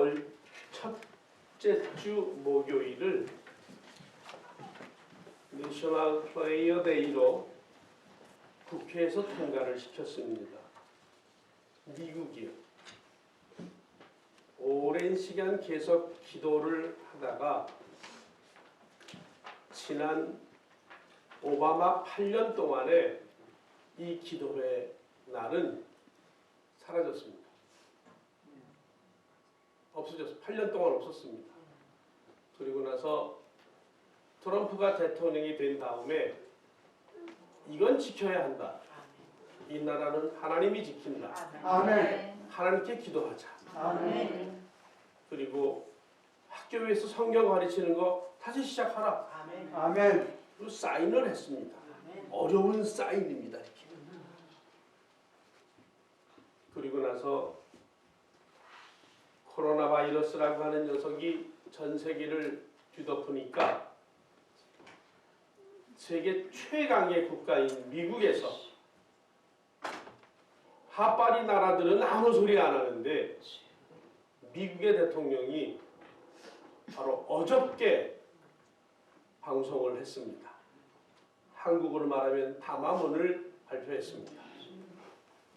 4월 첫째 주 목요일을 내셔널 프레이어 데이로 국회에서 통과를 시켰습니다. 미국이요. 오랜 시간 계속 기도를 하다가 지난 오바마 8년 동안에 이 기도의 날은 사라졌습니다. 없어졌어요. 8년 동안 없었습니다. 그리고 나서 트럼프가 대통령이 된 다음에 이건 지켜야 한다. 이 나라는 하나님이 지킨다. 아멘. 하나님께 기도하자. 아멘. 그리고 학교에서 성경 가르치는 거 다시 시작하라. 아멘. 아멘. 그리고 사인을 했습니다. 어려운 사인입니다. 이렇게. 그리고 나서 코로나 바이러스라고 하는 녀석이 전 세계를 뒤덮으니까 세계 최강의 국가인 미국에서 하파리 나라들은 아무 소리 안 하는데 미국의 대통령이 바로 어저께 방송을 했습니다. 한국어로 말하면 담화문을 발표했습니다.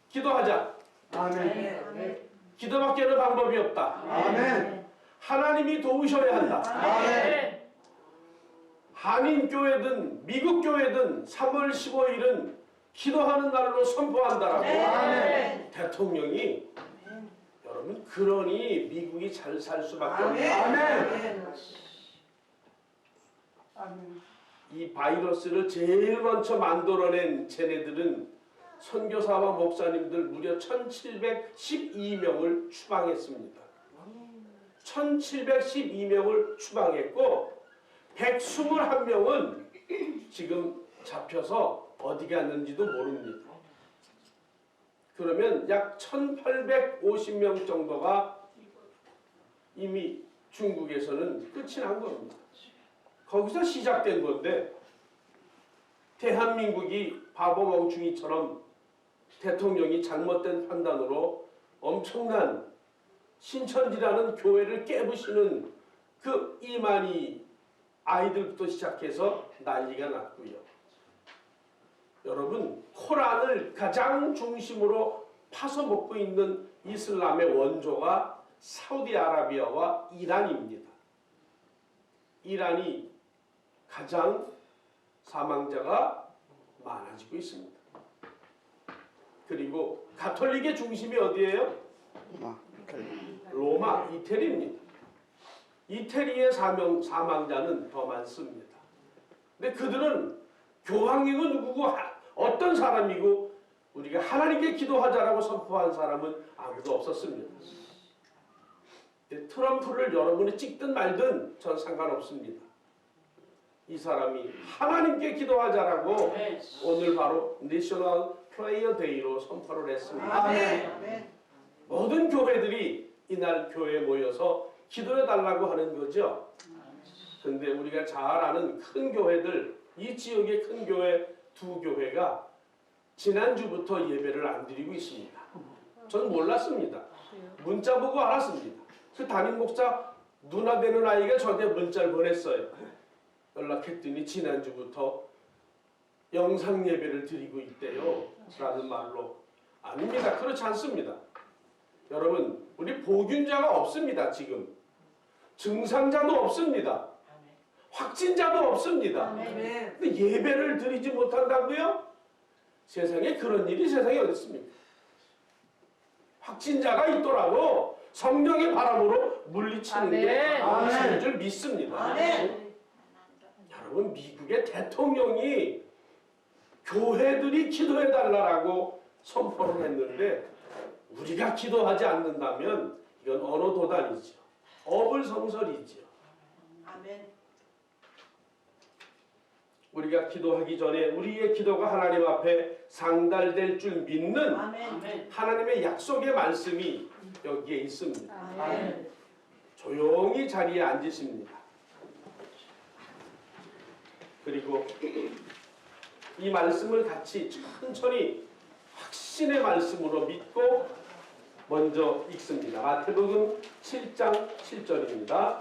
기도하자. 아멘. 기도밖에는 방법이 없다. 아멘. 하나님이 도우셔야 한다. 아멘. 한인교회든 미국교회든 3월 15일은 기도하는 날로 선포한다라고 아멘. 대통령이 여러분 그러니 미국이 잘 살 수밖에 없다. 아멘. 아멘. 이 바이러스를 제일 먼저 만들어낸 쟤네들은 선교사와 목사님들 무려 1712명을 추방했습니다. 1712명을 추방했고 121명은 지금 잡혀서 어디 갔는지도 모릅니다. 그러면 약 1850명 정도가 이미 중국에서는 끝이 난 겁니다. 거기서 시작된 건데 대한민국이 바보 멍충이처럼 대통령이 잘못된 판단으로 엄청난 신천지라는 교회를 깨부시는 그 이만희 아이들부터 시작해서 난리가 났고요. 여러분 코란을 가장 중심으로 파서 먹고 있는 이슬람의 원조가 사우디아라비아와 이란입니다. 이란이 가장 사망자가 많아지고 있습니다. 그리고 가톨릭의 중심이 어디예요? 로마, 이태리입니다. 이태리의 사망자는 더 많습니다. 근데 그들은 교황이고 누구고 어떤 사람이고 우리가 하나님께 기도하자라고 선포한 사람은 아무도 없었습니다. 트럼프를 여러분이 찍든 말든 전 상관없습니다. 이 사람이 하나님께 기도하자라고 오늘 바로 내셔널 프레이어 데이로 선포를 했습니다. 아멘. 모든 교회들이 이날 교회에 모여서 기도해달라고 하는 거죠. 근데 우리가 잘 아는 큰 교회들, 이 지역의 큰 교회 두 교회가 지난주부터 예배를 안 드리고 있습니다. 저는 몰랐습니다. 문자 보고 알았습니다. 그 담임 목사 누나 되는 아이가 저한테 문자를 보냈어요. 연락했더니 지난주부터 영상 예배를 드리고 있대요. 라는 말로. 아닙니다. 그렇지 않습니다. 여러분 우리 보균자가 없습니다. 지금. 증상자도 없습니다. 확진자도 없습니다. 근데 예배를 드리지 못한다고요? 세상에 그런 일이 세상에 어디 있습니까? 확진자가 있더라도 성령의 바람으로 물리치는 게 맞는 줄 믿습니다. 여러분 미국의 대통령이 교회들이 기도해달라고 선포를 했는데 우리가 기도하지 않는다면 이건 언어 도단이죠. 어불성설이죠. 아멘. 우리가 기도하기 전에 우리의 기도가 하나님 앞에 상달될 줄 믿는 아멘. 하나님의 약속의 말씀이 여기에 있습니다. 아멘. 조용히 자리에 앉으십니다. 그리고 이 말씀을 같이 천천히 확신의 말씀으로 믿고 먼저 읽습니다. 마태복음 7장 7절입니다.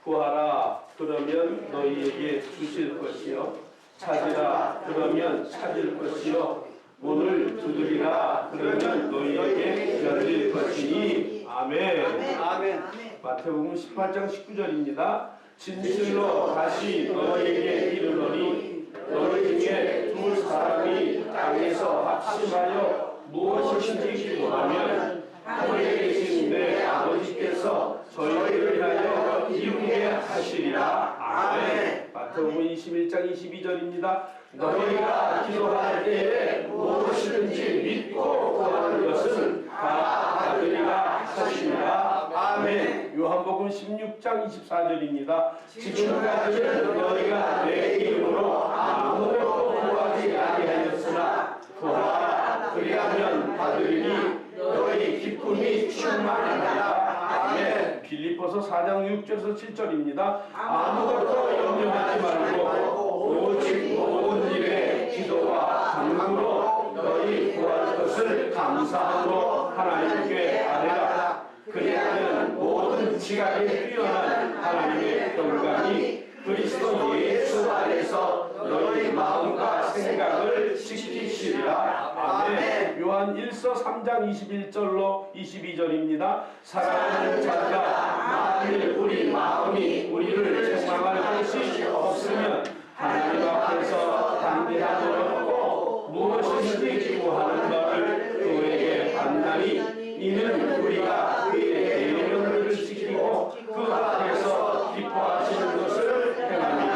구하라 그러면 너희에게 주실 것이요 찾으라 그러면 찾을 것이요 문을 두드리라 그러면 너희에게 열릴 것이니 아멘. 아멘. 마태복음 18장 19절입니다. 진실로 다시 너희에게 이르노니 너희 중에 두 사람이 땅에서 합심하여 무엇이든지 구하면 하늘에 계신 내 아버지께서 저희를 위하여 이루게 하시리라. 아멘. 마태복음 21장 22절입니다. 너희가 기도할 때에 무엇이든지 믿고 구하는 것은 다 받으리라 하시리라. 아멘. 요한복음 16장 24절입니다. 지금까지는 너희가 내 이름으로 아무것도 구하지 아니하였으나 구하라 그리하면 받으리니 너희 기쁨이 충만하리라. 아멘. 빌립보서 4장 6절에서 7절입니다. 아무것도 염려하지 말고 오직 모든 일에 기도와 간구로 너희 구할 것을 감사함으로 하나님께 아뢰라. 그리하면 모든 지각에 뛰어난 하나님의 평강이 그리스도 예수 안에서 너희 마음과 생각을 지키시리라. 아멘. 요한 1서 3장 21절로 22절입니다. 사랑하는 자가 만일 우리 마음이 우리를 책망할 것이 없으면 하나님 앞에서 담대하도록 무엇이든지 구하는 바를 그에게 받나니 이는 우리가 그의 계명을 지키고 그 앞에서 기뻐하시는 것을 행합니다.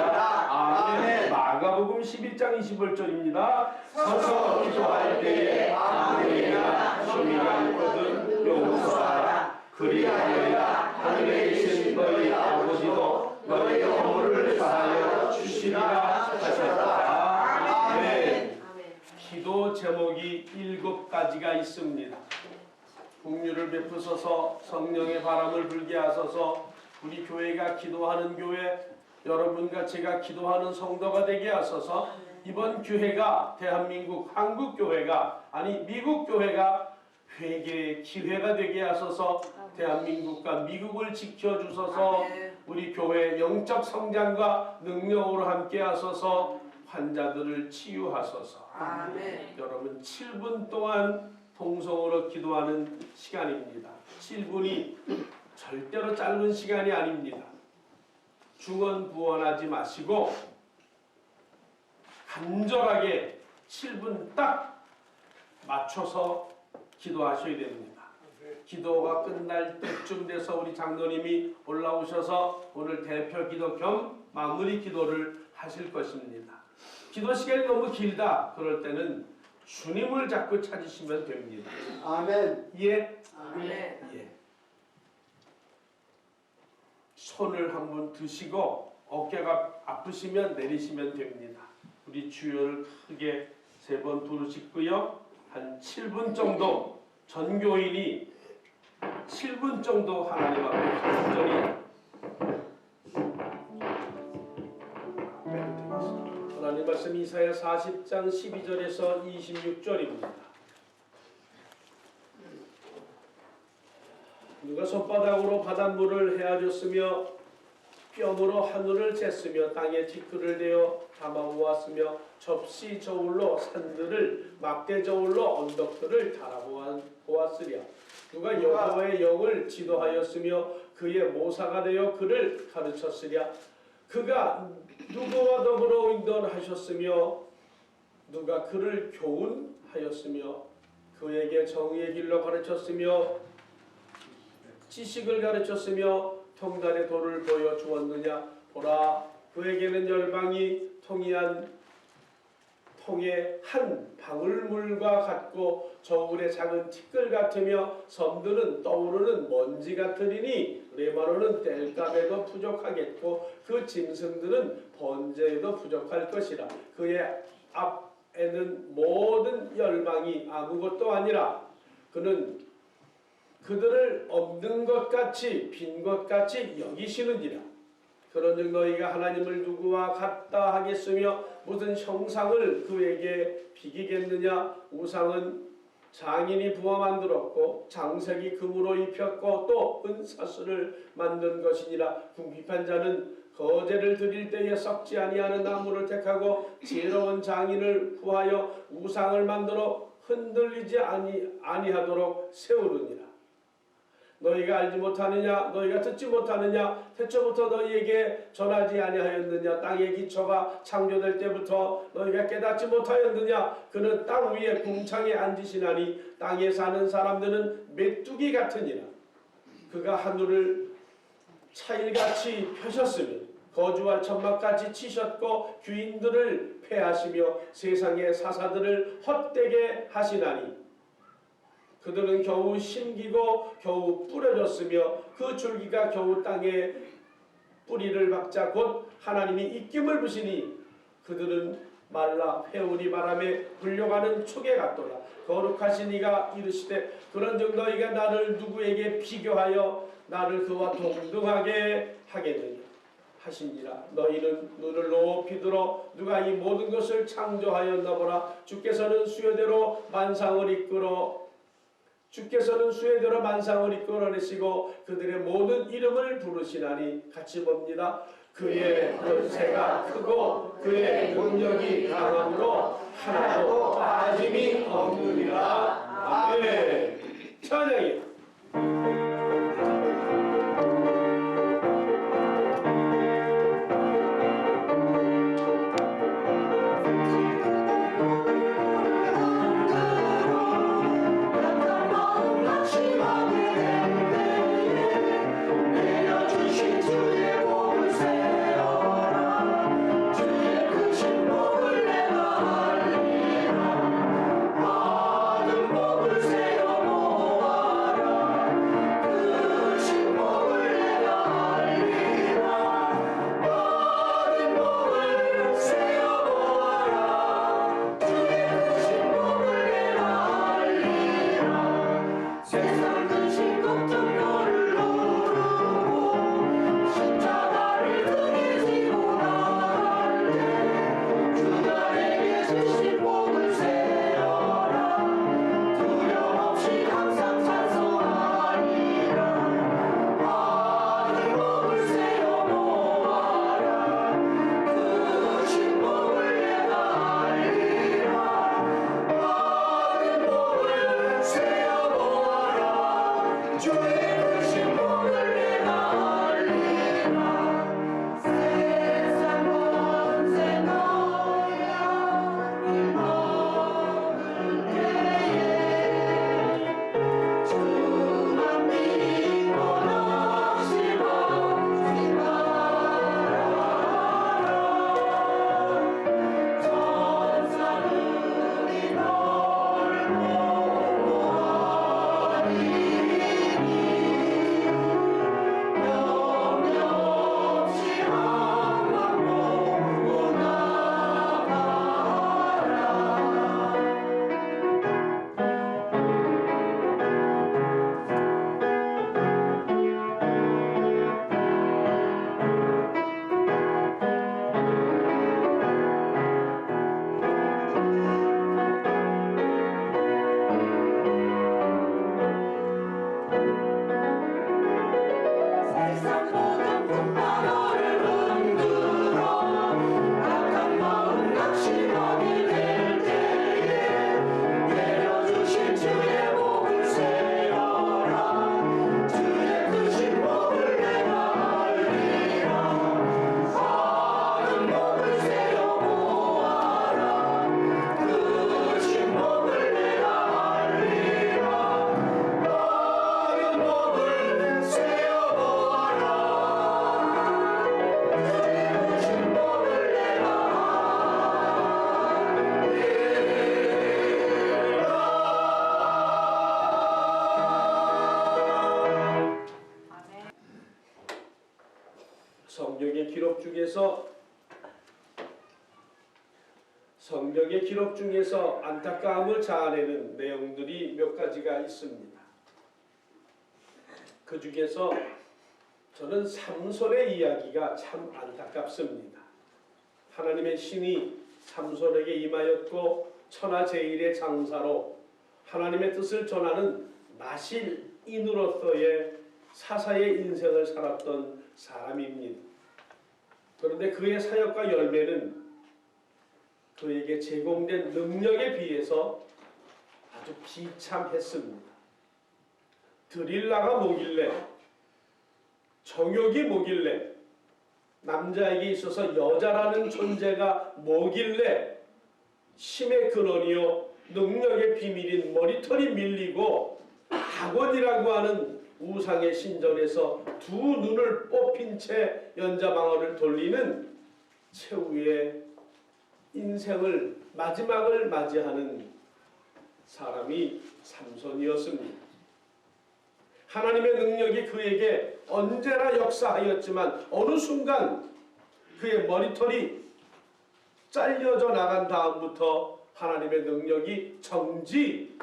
아멘. 마가복음 11장 25절입니다. 서서 기도할 때에 아무에게나 쇼미가 있거든 용서하라. 그리하여야 하늘에 계신 너희 아버지도 너희 허물을 사하여 주시리라 하셨다. 아멘. 기도 제목이 7가지가 있습니다. 풍류를 베푸소서, 성령의 바람을 불게 하소서, 우리 교회가 기도하는 교회, 여러분과 제가 기도하는 성도가 되게 하소서, 이번 교회가 대한민국 한국 교회가 아니 미국 교회가 회개의 기회가 되게 하소서, 대한민국과 미국을 지켜주소서, 우리 교회 영적 성장과 능력으로 함께 하소서, 환자들을 치유하소서. 아멘. 여러분 7분 동안 통성으로 기도하는 시간입니다. 7분이 절대로 짧은 시간이 아닙니다. 중언부언하지 마시고 간절하게 7분 딱 맞춰서 기도하셔야 됩니다. 기도가 끝날 때쯤 돼서 우리 장로님이 올라오셔서 오늘 대표 기도 겸 마무리 기도를 하실 것입니다. 기도 시간이 너무 길다 그럴 때는 주님을 자꾸 찾으시면 됩니다. 아멘. 예? 아멘. 예. 손을 한번 드시고 어깨가 아프시면 내리시면 됩니다. 우리 주여를 크게 3번 부르시고요. 한 7분 정도 전교인이 7분 정도 하나님 앞에 간절히 하나님 말씀 이사야 40장 12절에서 26절입니다. 누가 손바닥으로 바닷물을 헤아렸으며 뼘으로 하늘을 쟀으며 땅에 티끌을 대어 담아 모았으며 접시 저울로 산들을 막대 저울로 언덕들을 달아보았으랴. 누가 여호와의 영을 지도하였으며 그의 모사가 되어 그를 가르쳤으랴. 그가 누구와 더불어 인도하셨으며 누가 그를 교훈하였으며 그에게 정의의 길로 가르쳤으며 지식을 가르쳤으며 통달의 도를 보여주었느냐. 보라, 그에게는 열방이 통에 한 방울물과 같고 저울의 작은 티끌 같으며 섬들은 떠오르는 먼지 같으리니 레바논은 땔감에도 부족하겠고 그 짐승들은 번제에도 부족할 것이라. 그의 앞에는 모든 열방이 아무것도 아니라 그는 그들을 없는 것 같이 빈 것 같이 여기시느니라. 그런즉 너희가 하나님을 누구와 같다 하겠으며 무슨 형상을 그에게 비기겠느냐. 우상은 장인이 부화 만들었고 장색이 금으로 입혔고 또 은사슬을 만든 것이니라. 궁핍한 자는 거제를 드릴 때에 썩지 아니하는 나무를 택하고 지혜로운 장인을 구하여 우상을 만들어 흔들리지 아니하도록 세우느니라. 너희가 알지 못하느냐? 너희가 듣지 못하느냐? 태초부터 너희에게 전하지 아니하였느냐? 땅의 기초가 창조될 때부터 너희가 깨닫지 못하였느냐? 그는 땅 위에 궁창에 앉으시나니 땅에 사는 사람들은 메뚜기 같으니라. 그가 하늘을 차일같이 펴셨으며 거주할 천막같이 치셨고 귀인들을 패하시며 세상의 사사들을 헛되게 하시나니 그들은 겨우 심기고 겨우 뿌려졌으며 그 줄기가 겨우 땅에 뿌리를 박자 곧 하나님이 입김을 부시니 그들은 말라 회오리 바람에 불려가는 촉에 같도다. 거룩하신 이가 이르시되 그런즉 너희가 나를 누구에게 비교하여 나를 그와 동등하게 하겠느냐 하시니라. 너희는 눈을 높이 들어 누가 이 모든 것을 창조하였나 보라. 주께서는 수요대로 만상을 이끌어내시고 그들의 모든 이름을 부르시나니 같이 봅니다. 그의 권세가 크고 그의 능력이 강함으로 하나도 빠짐이 없느니라. 아멘. 찬양이요. 성경의 기록 중에서 안타까움을 자아내는 내용들이 몇 가지가 있습니다. 그 중에서 저는 삼손의 이야기가 참 안타깝습니다. 하나님의 신이 삼손에게 임하였고 천하제일의 장사로 하나님의 뜻을 전하는 나실인으로서의 사사의 인생을 살았던 사람입니다. 그런데 그의 사역과 열매는 그에게 제공된 능력에 비해서 아주 비참했습니다. 드릴라가 뭐길래, 정욕이 뭐길래, 남자에게 있어서 여자라는 존재가 뭐길래 힘의 근원이요 능력의 비밀인 머리털이 밀리고 다곤이라고 하는 우상의 신전에서 두 눈을 뽑힌 채 연자방어를 돌리는 최후의 인생을 마지막을 맞이하는 사람이 삼손이었습니다. 하나님의 능력이 그에게 언제나 역사하였지만 어느 순간 그의 머리털이 잘려져 나간 다음부터 하나님의 능력이 정지됐습니다.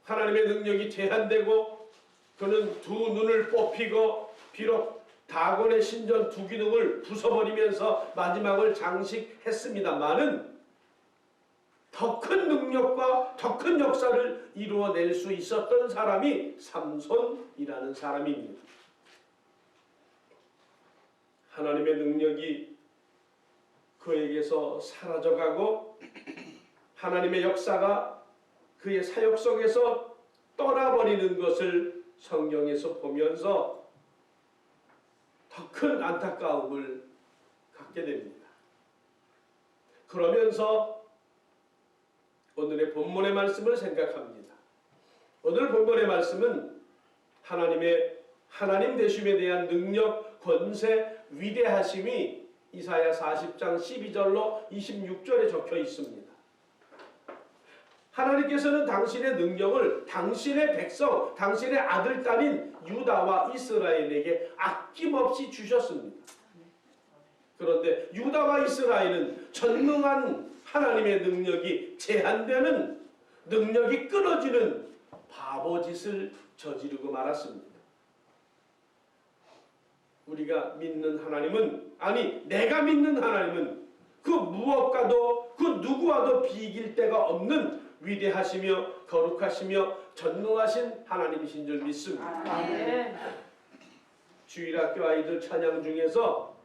하나님의 능력이 제한되고 그는 두 눈을 뽑히고 비록 다곤의 신전 두 기둥을 부숴버리면서 마지막을 장식했습니다마는 더 큰 능력과 더 큰 역사를 이루어낼 수 있었던 사람이 삼손이라는 사람입니다. 하나님의 능력이 그에게서 사라져가고 하나님의 역사가 그의 사역 속에서 떠나버리는 것을 성경에서 보면서 더 큰 안타까움을 갖게 됩니다. 그러면서 오늘의 본문의 말씀을 생각합니다. 오늘 본문의 말씀은 하나님 되심에 대한 능력, 권세, 위대하심이 이사야 40장 12절로 26절에 적혀 있습니다. 하나님께서는 당신의 능력을 당신의 백성, 당신의 아들, 딸인 유다와 이스라엘에게 아낌없이 주셨습니다. 그런데 유다와 이스라엘은 전능한 하나님의 능력이 제한되는, 능력이 끊어지는 바보짓을 저지르고 말았습니다. 우리가 믿는 하나님은, 아니 내가 믿는 하나님은 그 무엇과도 그 누구와도 비길 데가 없는 위대하시며 거룩하시며 전능하신 하나님이신 줄 믿습니다. 주일학교 아이들 찬양 중에서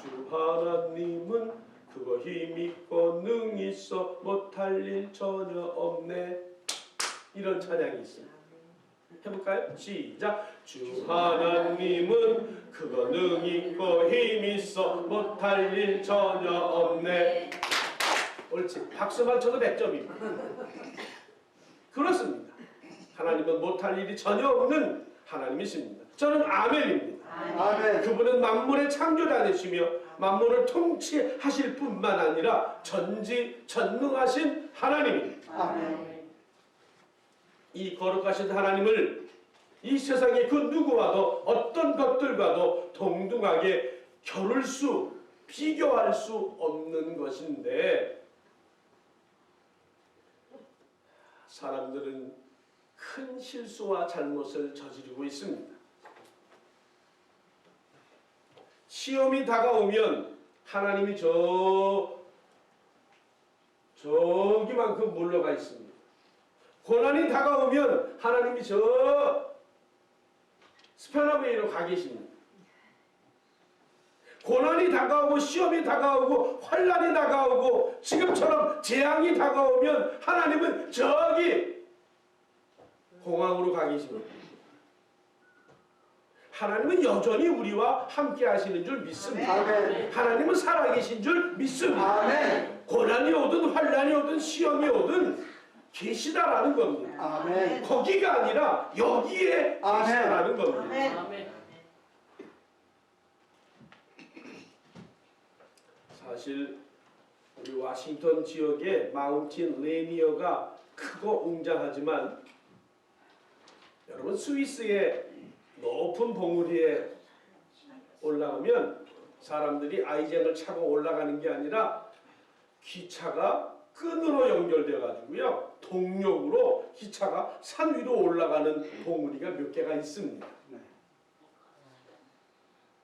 주 하나님은 그거 힘있고 능히 있어 못할 일 전혀 없네, 이런 찬양이 있습니다. 해볼까요? 시작. 주 하나님은 그거 능히 있고 힘이 있어 못할 일 전혀 없네. 옳지. 박수만 쳐도 100점입니다. 그렇습니다. 하나님은 못할 일이 전혀 없는 하나님이십니다. 저는 아멘입니다. 아멘. 그분은 만물의 창조자이시며 만물을 통치하실 뿐만 아니라 전능하신 하나님입니다. 아멘. 이 거룩하신 하나님을 이 세상의 그 누구와도 어떤 것들과도 동등하게 비교할 수 없는 것인데, 사람들은 큰 실수와 잘못을 저지르고 있습니다. 시험이 다가오면 하나님이 저기만큼 물러가 있습니다. 고난이 다가오면 하나님이 저 스페나베이로 가 계십니다. 고난이 다가오고 시험이 다가오고 환난이 다가오고 지금처럼 재앙이 다가오면 하나님은 저기 공항으로 가 계십니다. 하나님은 여전히 우리와 함께 하시는 줄 믿습니다. 아멘. 하나님은 살아계신 줄 믿습니다. 아멘. 고난이 오든 환난이 오든 시험이 오든 계시다라는 겁니다. 아멘. 거기가 아니라 여기에 아멘. 계시다라는 겁니다. 아멘. 사실 우리 워싱턴 지역의 마운틴 레니어가 크고 웅장하지만, 여러분 스위스의 높은 봉우리 위에 올라가면 사람들이 아이젠을 차고 올라가는 게 아니라 기차가 끈으로 연결돼 가지고요, 동력으로 기차가 산 위로 올라가는 봉우리가 몇 개가 있습니다.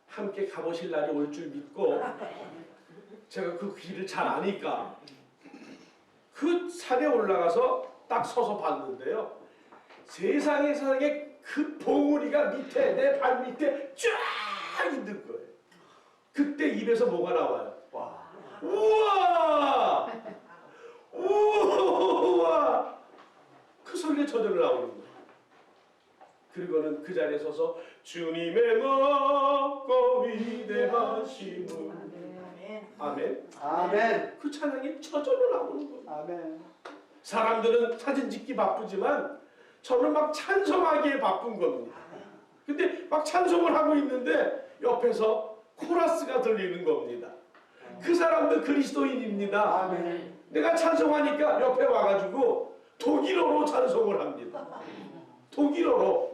함께 가보실 날이 올 줄 믿고, 제가 그 길을 잘 아니까 그 산에 올라가서 딱 서서 봤는데요. 세상에 그 봉우리가 밑에 내 발 밑에 쫙 있는 거예요. 그때 입에서 뭐가 나와요? 와. 우와! 우와! 그 소리가 저절로 나오는 거예요. 그리고는 그 자리에 서서 주님의 높고 위대하심을 아멘. 아멘. 아멘. 그 찬양이 저절로 나오는 거예요. 아멘. 사람들은 사진 찍기 바쁘지만 저는 막 찬송하기에 바쁜 겁니다. 근데 막 찬송을 하고 있는데 옆에서 코러스가 들리는 겁니다. 그 사람도 그리스도인입니다. 아멘. 내가 찬송하니까 옆에 와가지고 독일어로 찬송을 합니다. 독일어로.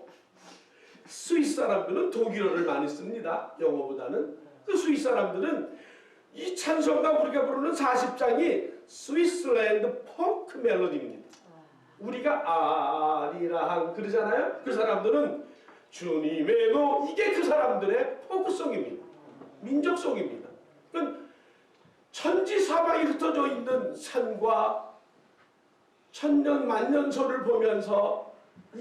스위스 사람들은 독일어를 많이 씁니다. 영어보다는. 그 스위스 사람들은 이 찬송가 우리가 부르는 40장이 스위스랜드 포크 멜로디입니다. 우리가 아리랑 그러잖아요. 그 사람들은 주님의 노 이게 그 사람들의 포크송입니다. 민족송입니다. 그러니까 천지사방이 흩어져 있는 산과 천년 만년소를 보면서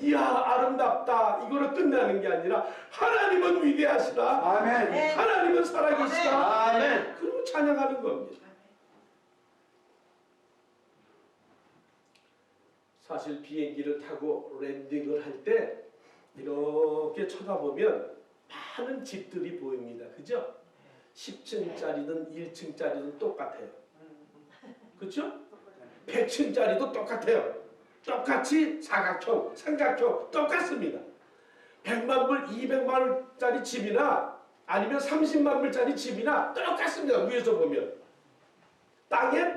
이야 아름답다 이거로 끝나는 게 아니라 하나님은 위대하시다. 아멘. 하나님은 살아계시다. 아멘. 그리고 찬양하는 겁니다. 사실 비행기를 타고 랜딩을 할 때 이렇게 쳐다보면 많은 집들이 보입니다. 그죠? 10층짜리든 1층짜리든 똑같아요. 그렇죠? 100층짜리도 똑같아요. 똑같이 사각형, 삼각형 똑같습니다. 100만 불, 200만 불짜리 집이나 아니면 30만 불짜리 집이나 똑같습니다. 위에서 보면. 땅에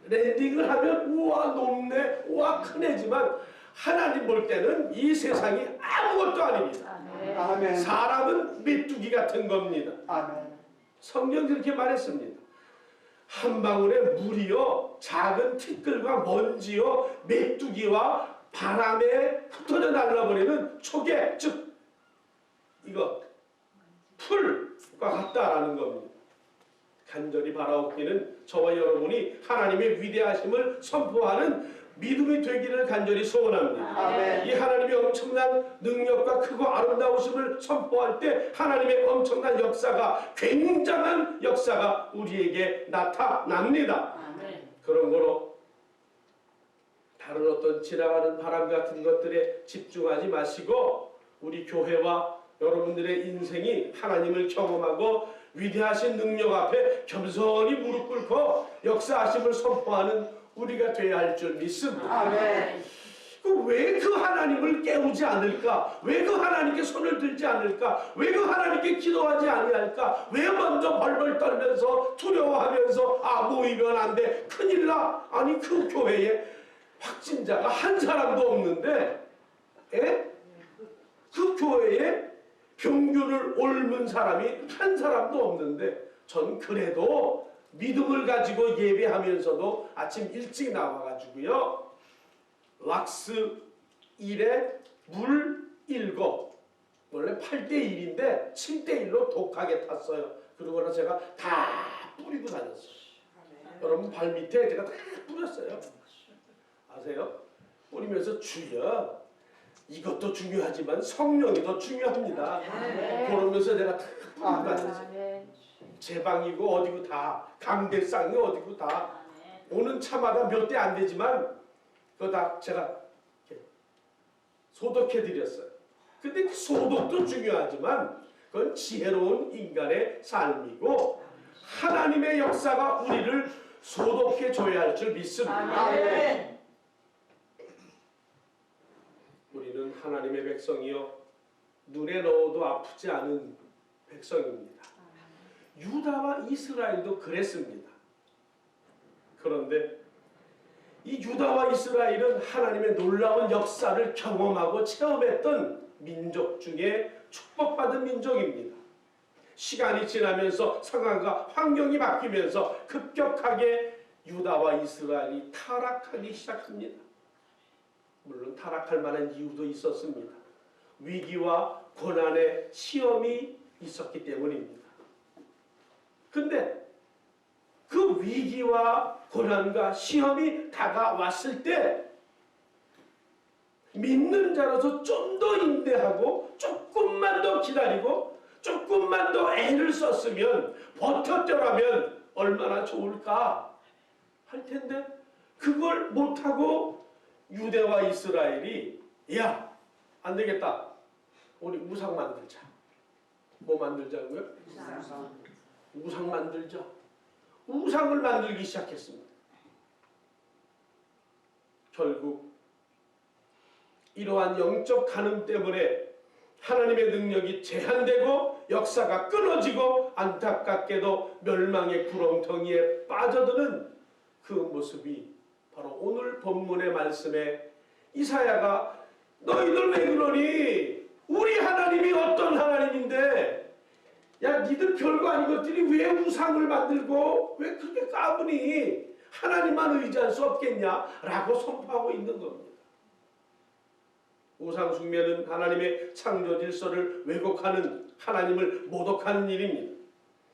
랜딩을 하면 우와 높네, 우와 크네지만 하나님 볼 때는 이 세상이 아무것도 아닙니다. 아멘. 사람은 메뚜기 같은 겁니다. 아멘. 성경 그렇게 말했습니다. 한 방울의 물이요 작은 티끌과 먼지요 메뚜기와 바람에 흩어져 날라버리는 초계 즉 이거 풀과 같다라는 겁니다. 간절히 바라옵기는 저와 여러분이 하나님의 위대하심을 선포하는 믿음이 되기를 간절히 소원합니다. 아멘. 이 하나님의 엄청난 능력과 크고 아름다우심을 선포할 때 하나님의 엄청난 역사가 굉장한 역사가 우리에게 나타납니다. 그런 거로 다른 어떤 지나가는 바람 같은 것들에 집중하지 마시고 우리 교회와 여러분들의 인생이 하나님을 경험하고 위대하신 능력 앞에 겸손히 무릎 꿇고 역사하심을 선포하는 우리가 되어야 할 줄 믿습니다. 아멘. 왜 그 하나님을 깨우지 않을까? 왜 그 하나님께 손을 들지 않을까? 왜 그 하나님께 기도하지 아니할까? 왜 먼저 벌벌 떨면서 두려워하면서 모이면 안 돼. 큰일 나. 아니 그 교회에 확진자가 한 사람도 없는데 그 교회에 병균을 옮은 사람이 한 사람도 없는데 전 그래도 믿음을 가지고 예배하면서도 아침 일찍 나와가지고요. 락스 1에 물 7 원래 8대1인데 7대1로 독하게 탔어요. 그러고는 제가 다 뿌리고 다녔어요. 여러분 발 밑에 제가 다 뿌렸어요. 아세요? 뿌리면서 주여 이것도 중요하지만 성령이 더 중요합니다. 그러면서 제가 다 뿌리고 다녔어요. 제 방이고 어디고 다 강대상이 어디고 다 오는 차마다 몇 대 안 되지만 그거 다 제가 소독해 드렸어요. 근데 그 소독도 중요하지만 그건 지혜로운 인간의 삶이고 하나님의 역사가 우리를 소독해 줘야 할 줄 믿습니다. 아멘. 우리는 하나님의 백성이요 눈에 넣어도 아프지 않은 백성입니다. 유다와 이스라엘도 그랬습니다. 그런데 이 유다와 이스라엘은 하나님의 놀라운 역사를 경험하고 체험했던 민족 중에 축복받은 민족입니다. 시간이 지나면서 상황과 환경이 바뀌면서 급격하게 유다와 이스라엘이 타락하기 시작합니다. 물론 타락할 만한 이유도 있었습니다. 위기와 고난의 시험이 있었기 때문입니다. 근데 그 위기와 고난과 시험이 다가왔을 때 믿는 자로서 좀 더 인내하고 조금만 더 기다리고 조금만 더 애를 썼으면 버텼더라면 얼마나 좋을까 할 텐데 그걸 못하고 유대와 이스라엘이 야, 안 되겠다. 우리 우상 만들자. 뭐 만들자고요? 우상 만들자. 우상을 만들기 시작했습니다. 결국 이러한 영적 간음 때문에 하나님의 능력이 제한되고 역사가 끊어지고 안타깝게도 멸망의 구렁텅이에 빠져드는 그 모습이 바로 오늘 본문의 말씀에 이사야가 너희들 왜 그러니? 우리 하나님이 어떤 하나님인데 야 니들 별거 아닌 것들이 왜 우상을 만들고 왜 그렇게 까부니? 하나님만 의지할 수 없겠냐? 라고 선포하고 있는 겁니다. 우상 숭배는 하나님의 창조 질서를 왜곡하는 하나님을 모독하는 일입니다.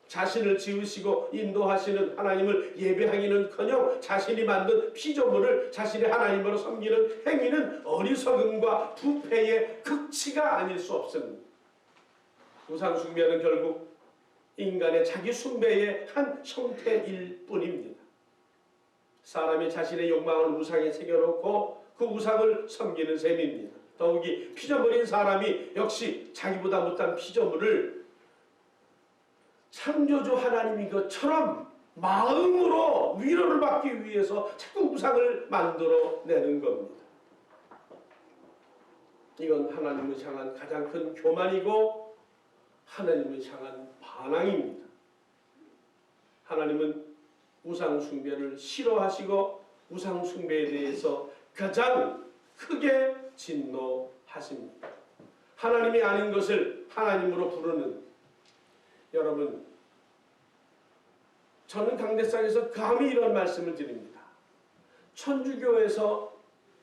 자신을 지으시고 인도하시는 하나님을 예배하기는커녕 자신이 만든 피조물을 자신의 하나님으로 섬기는 행위는 어리석음과 부패의 극치가 아닐 수 없습니다. 우상 숭배는 결국 인간의 자기 숭배의 한 형태일 뿐입니다. 사람이 자신의 욕망을 우상에 새겨놓고 그 우상을 섬기는 셈입니다. 더욱이 피조물인 사람이 역시 자기보다 못한 피조물을 창조주 하나님인 것처럼 마음으로 위로를 받기 위해서 자꾸 우상을 만들어내는 겁니다. 이건 하나님을 향한 가장 큰 교만이고 하나님을 향한 반항입니다. 하나님은 우상 숭배를 싫어하시고 우상 숭배에 대해서 가장 크게 진노하십니다. 하나님이 아닌 것을 하나님으로 부르는 여러분, 저는 강대상에서 감히 이런 말씀을 드립니다. 천주교에서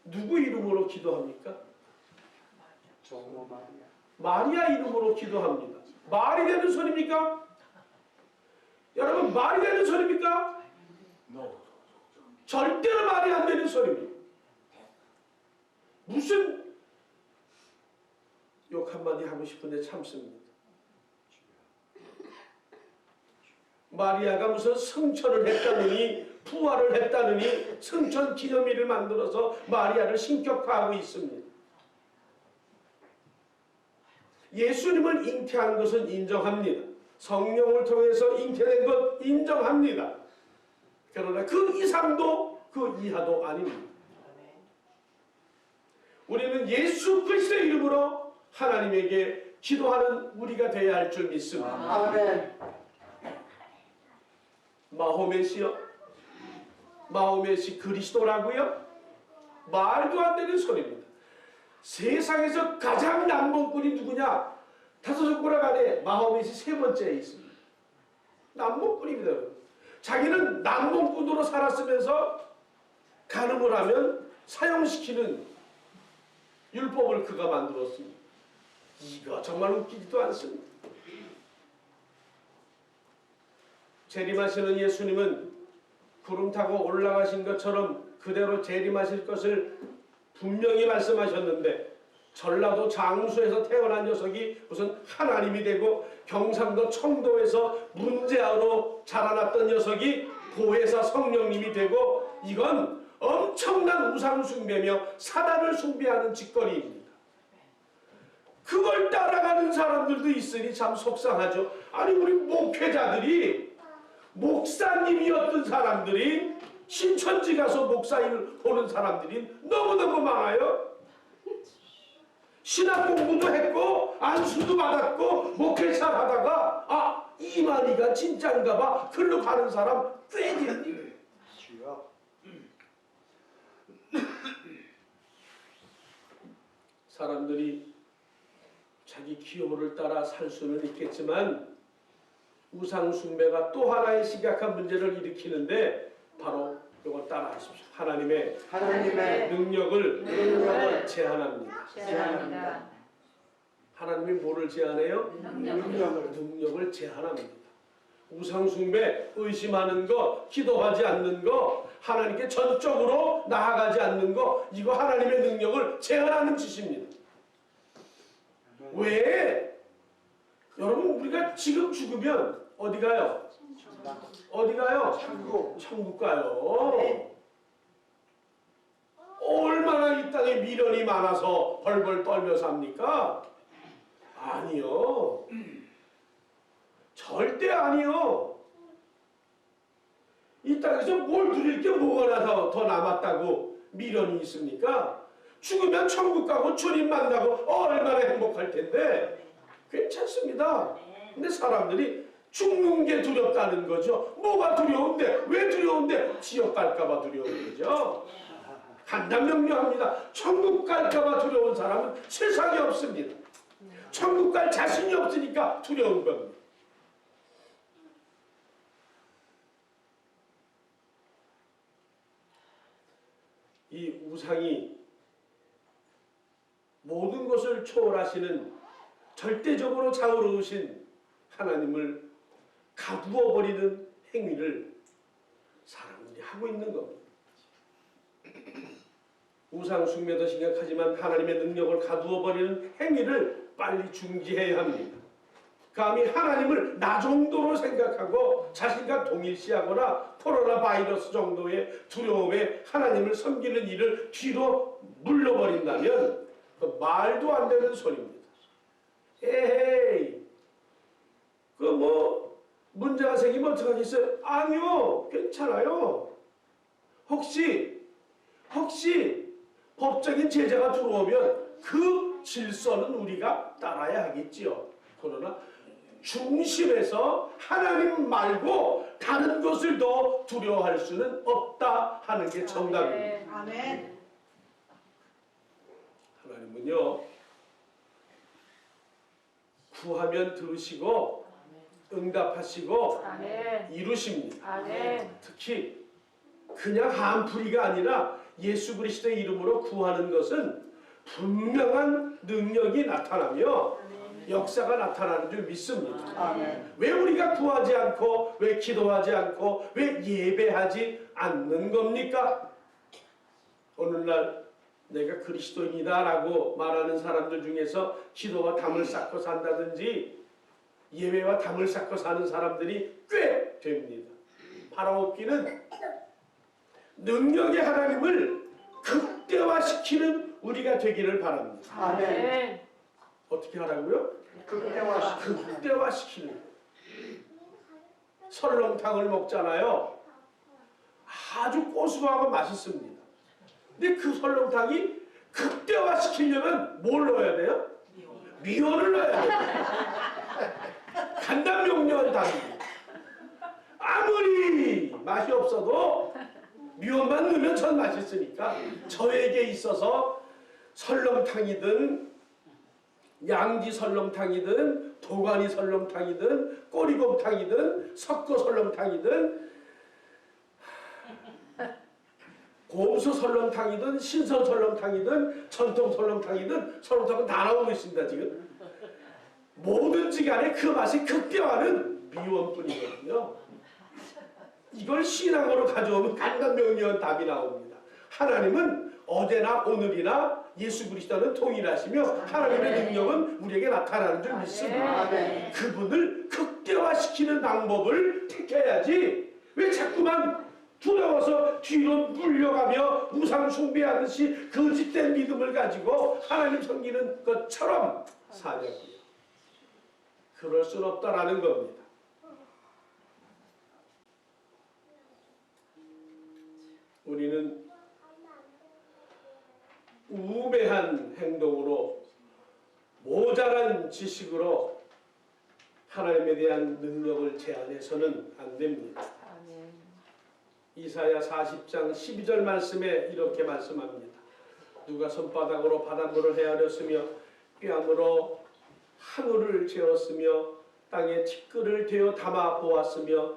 누구 이름으로 기도합니까? 마리아 이름으로 기도합니다. 말이 되는 소리입니까? 여러분, 말이 되는 소리입니까? 절대로 말이 안 되는 소리입니다. 무슨 욕 한마디 하고 싶은데 참습니다. 마리아가 무슨 성천을 했다느니 부활을 했다느니 성천 기념일을 만들어서 마리아를 신격화하고 있습니다. 예수님을 잉태한 것은 인정합니다. 성령을 통해서 잉태된 것 인정합니다. 그러나 그 이상도 그 이하도 아닙니다. 우리는 예수 그리스도의 이름으로 하나님에게 기도하는 우리가 되어야 할 줄 믿습니다. 아멘. 마호메시요? 마호메시 그리스도라고요? 말도 안 되는 소리입니다. 세상에서 가장 남봉꾼이 누구냐? 다섯 손가락 안에 마호메시 세 번째에 있습니다. 남봉꾼입니다. 자기는 남봉꾼으로 살았으면서 간음을 하면 사형시키는 율법을 그가 만들었습니다. 이거 정말 웃기지도 않습니다. 재림하시는 예수님은 구름 타고 올라가신 것처럼 그대로 재림하실 것을 분명히 말씀하셨는데 전라도 장수에서 태어난 녀석이 무슨 하나님이 되고 경상도 청도에서 문제아로 자라났던 녀석이 보혜사 성령님이 되고 이건 엄청난 우상 숭배며 사단을 숭배하는 짓거리입니다. 그걸 따라가는 사람들도 있으니 참 속상하죠. 아니 우리 목회자들이 목사님이었던 사람들이 신천지 가서 목사일 보는 사람들이 너무너무 많아요. 신학 공부도 했고 안수도 받았고 목회 잘 하다가 아 이만희가 진짜인가 봐 글로 가는 사람 꽤 돼요. 사람들이 자기 기호를 따라 살 수는 있겠지만 우상 숭배가 또 하나의 심각한 문제를 일으키는데 바로 이걸 따라하십시오. 하나님의 능력을 우상숭배, 의심하는 거, 기도하지 않는 거, 하나님께 전적으로 나아가지 않는 거, 이거 하나님의 능력을 제한하는 짓입니다. 왜? 여러분, 우리가 지금 죽으면 어디 가요? 어디 가요? 천국 가요. 얼마나 이 땅에 미련이 많아서 벌벌 떨며 삽니까? 아니요. 절대 아니요. 이 땅에서 뭘 누릴 게 뭐가 더 남았다고 미련이 있습니까? 죽으면 천국 가고 주님 만나고 얼마나 행복할 텐데. 괜찮습니다. 근데 사람들이 죽는 게 두렵다는 거죠. 뭐가 두려운데? 왜 두려운데? 지옥 갈까봐 두려운 거죠. 간단명료합니다. 천국 갈까봐 두려운 사람은 세상에 없습니다. 천국 갈 자신이 없으니까 두려운 겁니다. 이 우상이 모든 것을 초월하시는 절대적으로 자유로우신 하나님을 가두어버리는 행위를 사람들이 하고 있는 겁니다. 우상 숭배도 심각하지만 하나님의 능력을 가두어버리는 행위를 빨리 중지해야 합니다. 감히 하나님을 나 정도로 생각하고 자신과 동일시하거나 코로나 바이러스 정도의 두려움에 하나님을 섬기는 일을 뒤로 물러버린다면 그 말도 안 되는 소리입니다. 에헤이, 그 뭐 문제가 생기면 어떡하겠어요? 아니요, 괜찮아요. 혹시 법적인 제재가 들어오면 그 질서는 우리가 따라야 하겠지요. 그러나 중심에서 하나님 말고 다른 것을 더 두려워할 수는 없다 하는 게 정답입니다. 아멘. 하나님은요, 구하면 들으시고 응답하시고 이루십니다. 특히 그냥 한풀이가 아니라 예수 그리스도의 이름으로 구하는 것은 분명한 능력이 나타나며 역사가 나타나는 줄 믿습니다. 아멘. 왜 우리가 구하지 않고, 왜 기도하지 않고, 왜 예배하지 않는 겁니까? 오늘날 내가 그리스도인이다 라고 말하는 사람들 중에서 기도와 담을 쌓고 산다든지 예배와 담을 쌓고 사는 사람들이 꽤 됩니다. 바라옵기는 능력의 하나님을 극대화시키는 우리가 되기를 바랍니다. 아멘. 어떻게 하라고요? 극대화시키는. 극대화시키는. 설렁탕을 먹잖아요. 아주 고소하고 맛있습니다. 근데 그 설렁탕이 극대화시키려면 뭘 넣어야 돼요? 미원을 넣어야 돼요. 간단명료한 답입니다. 아무리 맛이 없어도 미원만 넣으면 전 맛있으니까 저에게 있어서 설렁탕이든 양지 설렁탕이든 도가니 설렁탕이든 꼬리곰탕이든 석고 설렁탕이든 곰수 설렁탕이든 신선 설렁탕이든 전통 설렁탕이든 설렁탕은 다 나오고 있습니다. 지금 뭐든지 간에 그 맛이 극대화는 미원뿐이거든요. 이걸 신앙으로 가져오면 간단명료한 답이 나옵니다. 하나님은 어제나 오늘이나 예수 그리스도는 동일하시며 하나님의 능력은 우리에게 나타나는 줄 믿습니다. 그분을 극대화시키는 방법을 택해야지 왜 자꾸만 두려워서 뒤로 물려가며 우상 숭배하듯이 거짓된 믿음을 가지고 하나님 섬기는 것처럼 사냐고요. 그럴 수는 없다라는 겁니다. 우리는 우매한 행동으로 모자란 지식으로 하나님에 대한 능력을 제한해서는 안 됩니다. 이사야 40장 12절 말씀에 이렇게 말씀합니다. 누가 손바닥으로 바닷물을 헤아렸으며 뺨으로 하늘을 재었으며 땅에 티끌을 되어 담아 보았으며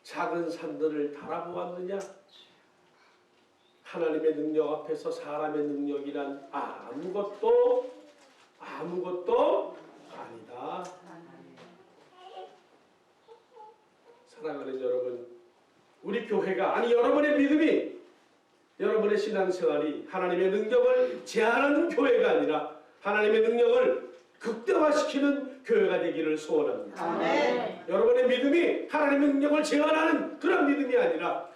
작은 산들을 달아보았느냐? 하나님의 능력 앞에서 사람의 능력이란 아무것도 아니다. 사랑하는 여러분, 우리 교회가 아니 여러분의 믿음이 여러분의 신앙생활이 하나님의 능력을 제한하는 교회가 아니라 하나님의 능력을 극대화시키는 교회가 되기를 소원합니다. 아멘. 여러분의 믿음이 하나님의 능력을 제한하는 그런 믿음이 아니라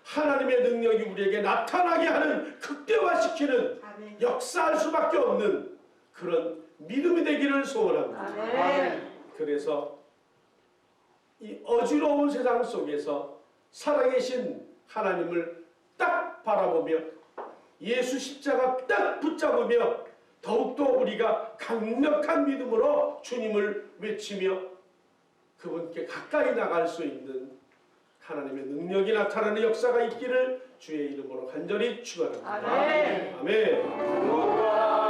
하나님의 능력이 우리에게 나타나게 하는 극대화시키는 아멘. 역사할 수밖에 없는 그런 믿음이 되기를 소원합니다. 아멘. 그래서 이 어지러운 세상 속에서 살아계신 하나님을 딱 바라보며 예수 십자가 딱 붙잡으며 더욱더 우리가 강력한 믿음으로 주님을 외치며 그분께 가까이 나갈 수 있는 하나님의 능력이 나타나는 역사가 있기를 주의 이름으로 간절히 축원합니다. 아멘. 아멘.